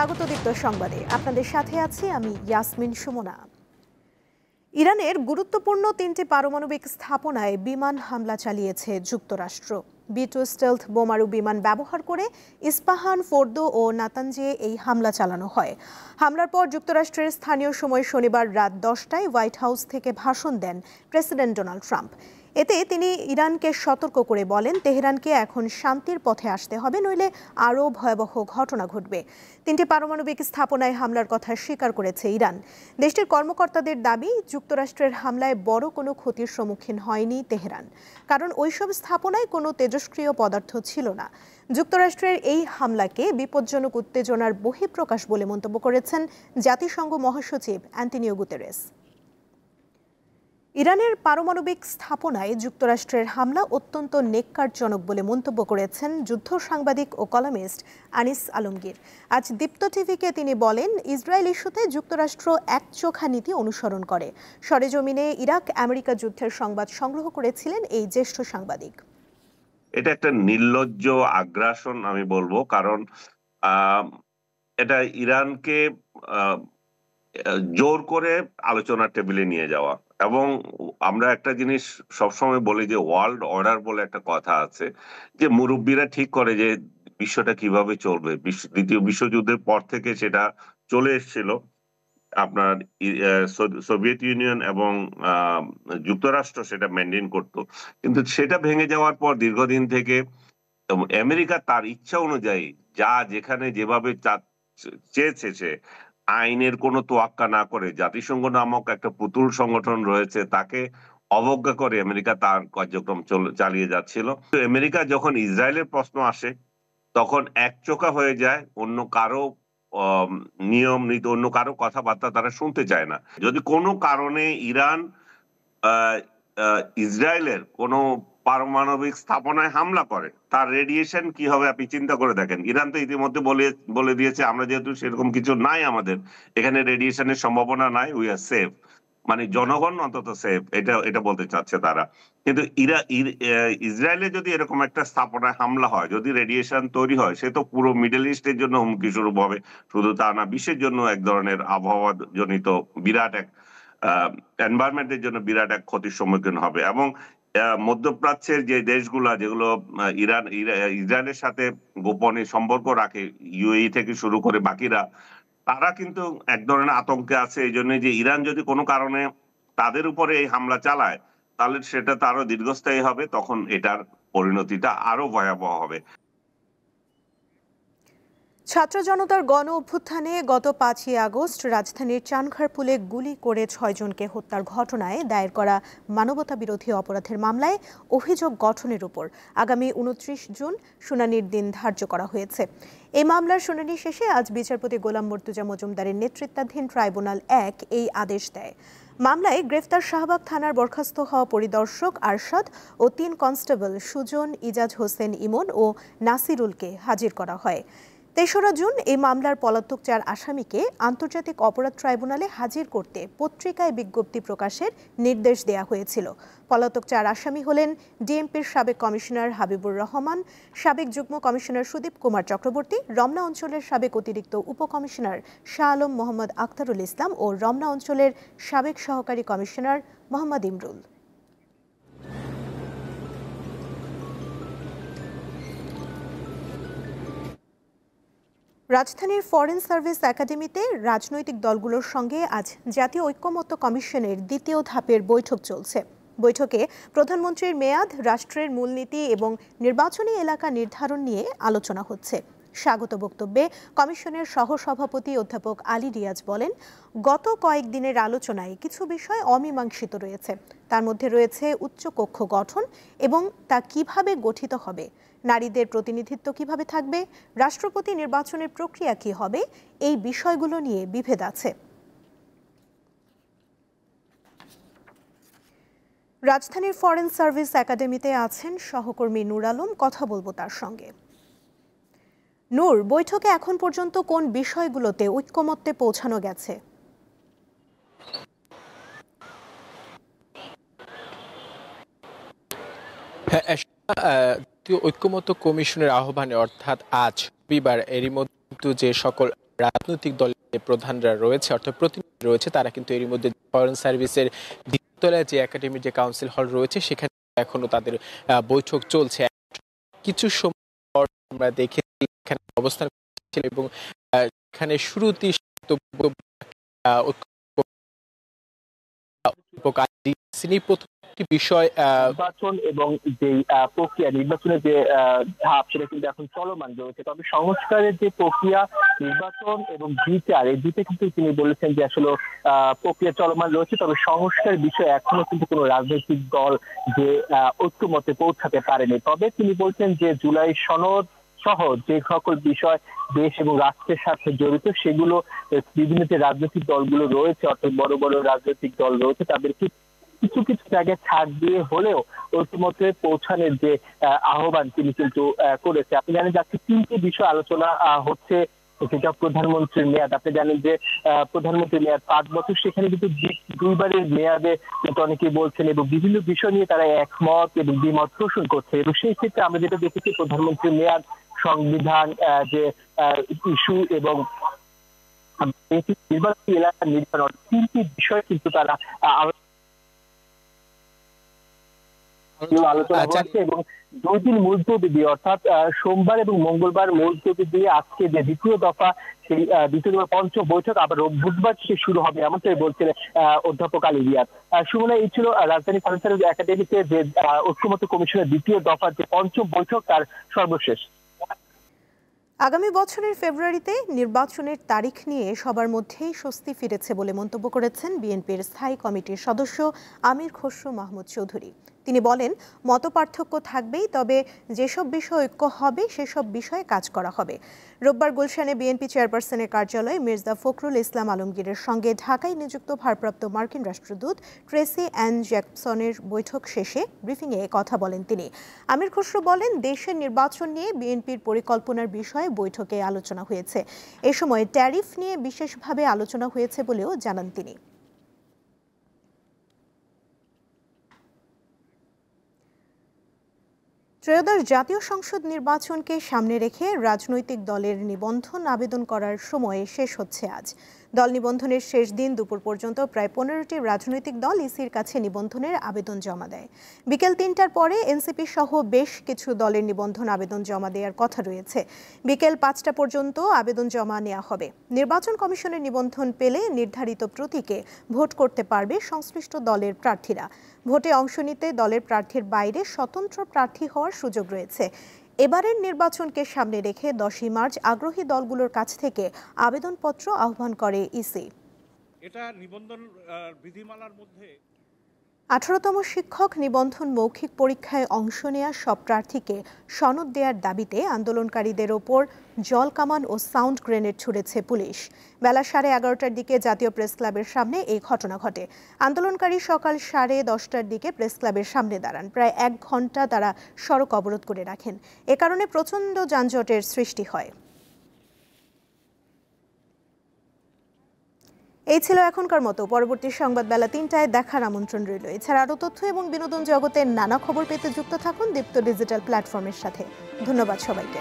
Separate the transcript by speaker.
Speaker 1: স্বাগত দীপ্ত সংবাদে আপনাদের সাথে আছি আমি ইয়াসমিন সুমনা। ইরানের গুরুত্বপূর্ণ 3টি পারমাণবিক স্থাপনায় বিমান হামলা চালিয়েছে যুক্তরাষ্ট্র। B-2 স্টেলথ বোমারু বিমান ব্যবহার করে ইস্পাহান, ফোর্দো ও নাতানজে এই হামলা চালানো হয়। হামলার পর যুক্তরাষ্ট্রের স্থানীয় সময় শনিবার রাত 10টায় হোয়াইট হাউস থেকে ভাষণ দেন প্রেসিডেন্ট ডোনাল্ড ট্রাম্প। এতে তিনি ইরানকে সতর্ক করে বলেন, তেহরানকে এখন শান্তির পথে আসতে হবে, নইলে আরও ভয়াবহ ঘটনা ঘটবে। 3টি পারমাণবিক স্থাপনায় হামলার কথা স্বীকার করেছে ইরান। দেশটির কর্মকর্তাদের দাবি, যুক্তরাষ্ট্রের হামলায় বড় কোনো ক্ষতির সম্মুখীন হয়নি তেহরান, কারণ ওইসব স্থাপনায় কোনো তেজস্ক্রিয় পদার্থ ছিল না। যুক্তরাষ্ট্রের এই হামলাকে বিপজ্জনক উত্তেজনার বহিঃপ্রকাশ বলে মন্তব্য করেছেন জাতিসংঘ মহাসচিব অ্যান্টোনিও গুতেরেস। ইরানের পারমাণবিক স্থাপনায় যুক্তরাষ্ট্রের হামলা অত্যন্ত নেক্কারজনক বলে মন্তব্য করেছেন যুদ্ধ সাংবাদিক ও কলামিস্ট আনিস আলমগীর। আজ দীপ্ত টিভিকে তিনি বলেন, ইসরায়েল ইস্যুতে যুক্তরাষ্ট্র একচোখা নীতি অনুসরণ করে। সরেজমিনে ইরাক আমেরিকা যুদ্ধের সংবাদ সংগ্রহ করেছিলেন এই জ্যেষ্ঠ সাংবাদিক।
Speaker 2: এটা একটা নির্লজ্জ আগ্রাসন আমি বলবো, কারণ এটা ইরানকে জোর করে আলোচনার টেবিলে নিয়ে যাওয়া। এবং আমরা একটা জিনিস সবসময় বলি যে ওয়ার্ল্ড অর্ডার বলে একটা কথা আছে, যে মুরব্বীরা ঠিক করে যে বিশ্বটা কিভাবে চলবে। দ্বিতীয় বিশ্বযুদ্ধের পর থেকে সেটা চলে এসেছিল। আপনার সোভিয়েত ইউনিয়ন এবং যুক্তরাষ্ট্র সেটা মেনটেন করত, কিন্তু সেটা ভেঙে যাওয়ার পর দীর্ঘদিন থেকে আমেরিকা তার ইচ্ছা অনুযায়ী যা যেখানে যেভাবে চেয়েছে, সে আইনের কোনো তোয়াক্কা না করে, জাতিসংঘ নামক একটা পুতুল সংগঠন রয়েছে তাকে অবজ্ঞা করে আমেরিকা তার কার্যক্রম চালিয়ে যাচ্ছিল। তো আমেরিকা যখন ইসরায়েলের প্রশ্ন আসে তখন একচোখা হয়ে যায়, অন্য কারো নিয়ম নীতি, অন্য কারো কথাবার্তা তারা শুনতে চায় না। যদি কোনো কারণে ইরান ইসরায়েলের কোনো পারমাণবিক স্থাপনায় হামলা করে, তার রেডিয়েশন কি হবে আপনি চিন্তা করে দেখেন। ইরান তো ইতিমধ্যে বলে দিয়েছে, আমরা যেহেতু সেরকম কিছু নাই, আমাদের এখানে রেডিয়েশনের সম্ভাবনা নাই, উই আর সেফ। মানে জনগণ অন্তত সেফ, এটা বলতে চাচ্ছে তারা। কিন্তু ইসরায়েলে যদি এরকম একটা স্থাপনায় হামলা হয়, যদি রেডিয়েশন তৈরি হয়, সে তো পুরো মিডল ইস্টের জন্য হুমকি স্বরূপ হবে। শুধু তা না, বিশ্বের জন্য এক ধরনের আবহাওয়া জনিত বিরাট এক এনভায়রনমেন্টের জন্য বিরাট এক ক্ষতির সম্মুখীন হবে। এবং মধ্যপ্রাচ্যের যে দেশগুলা, যেগুলো ইসরায়েলের সাথে গোপনে সম্পর্ক রাখে, ইউএই থেকে শুরু করে বাকিরা, তারা কিন্তু এক ধরনের আতঙ্কে আছে। এই জন্য যে ইরান যদি কোনো কারণে তাদের উপরে এই হামলা চালায়, তাহলে সেটা তো আরো দীর্ঘস্থায়ী হবে, তখন এটার পরিণতিটা আরো ভয়াবহ হবে।
Speaker 1: ছাত্র জনতার গণ অভ্যুত্থানে গত 5ই আগস্ট রাজধানীর চানখারপুলে গুলি করে 6 জনকে হত্যার ঘটনায় দায়ের করা মানবতা বিরোধী অপরাধের মামলায় অভিযোগ গঠনের উপর আগামী 29 জুন শুনানির দিন ধার্য করা হয়েছে। এই মামলার শুনানি শেষে আজ বিচারপতি গোলাম মর্তুজা মজুমদারের নেতৃত্বাধীন ট্রাইব্যুনাল 1 এই আদেশ দেয়। মামলায় গ্রেফতার শাহবাগ থানার বরখাস্ত হওয়া পরিদর্শক আরশাদ ও 3 কনস্টেবল সুজন, ইজাজ হোসেন ইমন ও নাসিরুলকে হাজির করা হয়। 3রা জুন এই মামলার পলাতক 4 আসামিকে আন্তর্জাতিক অপরাধ ট্রাইব্যুনালে হাজির করতে পত্রিকায় বিজ্ঞপ্তি প্রকাশের নির্দেশ দেয়া হয়েছিল। পলাতক 4 আসামি হলেন ডিএমপির সাবেক কমিশনার হাবিবুর রহমান, সাবেক যুগ্ম কমিশনার সুদীপ কুমার চক্রবর্তী, রমনা অঞ্চলের সাবেক অতিরিক্ত উপকমিশনার শাহ আলম মোহাম্মদ আখতারুল ইসলাম ও রমনা অঞ্চলের সাবেক সহকারী কমিশনার মোহাম্মদ ইমরুল। রাজধানীর ফরেন সার্ভিস একাডেমিতে রাজনৈতিক দলগুলোর সঙ্গে আজ জাতীয় ঐক্যমত্য কমিশনের 2য় ধাপের বৈঠক চলছে। বৈঠকে প্রধানমন্ত্রীর মেয়াদ, রাষ্ট্রের মূলনীতি এবং নির্বাচনী এলাকা নির্ধারণ নিয়ে আলোচনা হচ্ছে। স্বাগত বক্তব্যে কমিশনের সহসভাপতি অধ্যাপক আলী রিয়াজ বলেন, গত কয়েকদিনের আলোচনায় কিছু বিষয় অমীমাংসিত রয়েছে। তার মধ্যে রয়েছে উচ্চকক্ষ গঠন এবং তা কিভাবে গঠিত হবে, নারীদের প্রতিনিধিত্ব কিভাবে থাকবে, রাষ্ট্রপতি নির্বাচনের প্রক্রিয়া কি হবে, এই বিষয়গুলো নিয়ে বিভেদ আছে। রাজধানীর ফরেন সার্ভিস একাডেমিতে আছেন সহকর্মী নূর আলম, কথা বলবো তার সঙ্গে। নূর, বৈঠকে এখন পর্যন্ত কোন বিষয়গুলোতে ঐক্যমত্যে পৌঁছানো গেছে?
Speaker 3: ঐক্যমত্য কমিশনের আহ্বানে, অর্থাৎ আজ রবিবার, এরই মধ্যে যে সকল রাজনৈতিক দলের প্রধানরা রয়েছে, অর্থাৎ প্রতিনিধি রয়েছে, তারা কিন্তু এরই মধ্যে ফরেন সার্ভিসের দ্বিতীয়তলায় যে একাডেমির যে কাউন্সিল হল রয়েছে সেখানে এখনো তাদের বৈঠক চলছে। কিছু সময় পর আমরা দেখেছি এখানে অবস্থান করছিল এবং এখানে শুরুতেই প্রথমটি বিষয়
Speaker 4: নির্বাচন এবং যে প্রক্রিয়া, নির্বাচনের যে ধাপ সেটা কিন্তু এখন চলমান রয়েছে। তবে সংস্কারের যে প্রক্রিয়া, নির্বাচন এবং বিচার, এই দুটো কিন্তু তিনি বলেছেন যে আসলে প্রক্রিয়া চলমান রয়েছে। তবে সংস্কার বিষয়ে এখনো কিন্তু কোনো রাজনৈতিক দল যে ঐক্যমতে পৌঁছাতে পারেনি। তবে তিনি বলছেন যে জুলাই সনদ সহ যে সকল বিষয় দেশ এবং রাষ্ট্রের সাথে জড়িত সেগুলো বিভিন্ন যে রাজনৈতিক দলগুলো রয়েছে, অর্থাৎ বড় বড় রাজনৈতিক দল রয়েছে, তাদেরকে কিছু কিছু জায়গায় ছাড় দিয়ে হলেও ঐক্যমতে পৌঁছানোর যে আহ্বান তিনি কিন্তু করেছে। আপনি জানেন যে আজকে 3টি বিষয় আলোচনা হচ্ছে, সেটা প্রধানমন্ত্রীর মেয়াদ। আপনি জানেন যে প্রধানমন্ত্রীর মেয়াদ 5 বছর, সেখানে কিন্তু 2বারের মেয়াদে কিন্তু অনেকেই বলছেন এবং বিভিন্ন বিষয় নিয়ে তারা একমত এবং দ্বিমত পোষণ করছে। এবং সেই ক্ষেত্রে আমরা যেটা দেখেছি, প্রধানমন্ত্রীর মেয়াদ, সংবিধান যে ইস্যু এবং নির্বাচনী এলাকার নির্বাচন, 3টি বিষয় কিন্তু তারা আলোচনা করছে। এবং 2 দিন মুলতবি দিয়ে, অর্থাৎ সোমবার এবং মঙ্গলবার মুলতবি দিয়ে আজকে যে দ্বিতীয় দফা, সেই দ্বিতীয় দফা পঞ্চম বৈঠক আবার বুধবার থেকে শুরু হবে, এমনটাই বলছিলেন অধ্যাপক আলী রিয়াদ। সুমনা, এই ছিল রাজধানী ফার্নিচার একাডেমিতে যে ঐক্যমত্য কমিশনের দ্বিতীয় দফার যে পঞ্চম বৈঠক, তার সর্বশেষ।
Speaker 1: আগামী বছরের ফেব্রুয়ারিতে নির্বাচনের তারিখ নিয়ে সবার মধ্যেই স্বস্তি ফিরেছে বলে মন্তব্য করেছেন বিএনপির স্থায়ী কমিটির সদস্য আমির খসরু মাহমুদ চৌধুরী। তিনি বলেন, মতপার্থক্য থাকবেই, তবে যেসব বিষয় ঐক্য হবে সেসব বিষয়ে কাজ করা হবে। রোববার গুলশানে বিএনপি চেয়ারপারসনের কার্যালয়ে মির্জা ফখরুল ইসলাম আলমগীরের সঙ্গে ঢাকায় নিযুক্ত ভারপ্রাপ্ত মার্কিন রাষ্ট্রদূত ট্রেসি অ্যান জ্যাকসনের বৈঠক শেষে ব্রিফিংয়ে কথা বলেন তিনি। আমির খসরু বলেন, দেশের নির্বাচন নিয়ে বিএনপির পরিকল্পনার বিষয়ে বৈঠকে আলোচনা হয়েছে। এ সময় ট্যারিফ নিয়ে বিশেষভাবে আলোচনা হয়েছে বলেও জানান তিনি। ত্রয়োদশ জাতীয় সংসদ নির্বাচনকে সামনে রেখে রাজনৈতিক দলের নিবন্ধন আবেদন করার সময় শেষ হচ্ছে আজ। দল নিবন্ধনের শেষ দিন দুপুর পর্যন্ত প্রায় 15টি রাজনৈতিক দল ইসির কাছে নিবন্ধনের আবেদন জমা দেয়। বিকেল 3টার পরে এনসিপি সহ বেশ কিছু দলের নিবন্ধন আবেদন জমা দেওয়ার কথা রয়েছে। বিকেল 5টা পর্যন্ত আবেদন জমা নেওয়া হবে। নির্বাচন কমিশনের নিবন্ধন পেলে নির্ধারিত প্রতীকে ভোট করতে পারবে সংশ্লিষ্ট দলের প্রার্থীরা। ভোটে অংশ নিতে দলের প্রার্থীর বাইরে স্বতন্ত্র প্রার্থী হওয়ার সুযোগ রয়েছে। এবারের নির্বাচনকে সামনে রেখে 10ই মার্চ আগ্রহী দলগুলোর কাছ থেকে আবেদনপত্র আহ্বান করে ইসি।
Speaker 5: এটা নিবন্ধন বিধিমালার মধ্যে
Speaker 1: 18তম শিক্ষক নিবন্ধন মৌখিক পরীক্ষায় অংশ নেওয়া সব প্রার্থীকে সনদ দেওয়ার দাবিতে আন্দোলনকারীদের ওপর জল কামান ও সাউন্ড গ্রেনেড ছুড়েছে পুলিশ। বেলা 11:30টার দিকে জাতীয় প্রেস ক্লাবের সামনে এই ঘটনা ঘটে। আন্দোলনকারী সকাল 10:30টার দিকে প্রেস ক্লাবের সামনে দাঁড়ান। প্রায় 1 ঘন্টা তারা সড়ক অবরোধ করে রাখেন। এ কারণে প্রচণ্ড যানজটের সৃষ্টি হয়। এই ছিল এখনকার মতো। পরবর্তী সংবাদ বেলা 3টায় দেখার আমন্ত্রণ রইল। এছাড়া আরও তথ্য এবং বিনোদন জগতের নানা খবর পেতে যুক্ত থাকুন দীপ্ত ডিজিটাল প্ল্যাটফর্মের সাথে। ধন্যবাদ সবাইকে।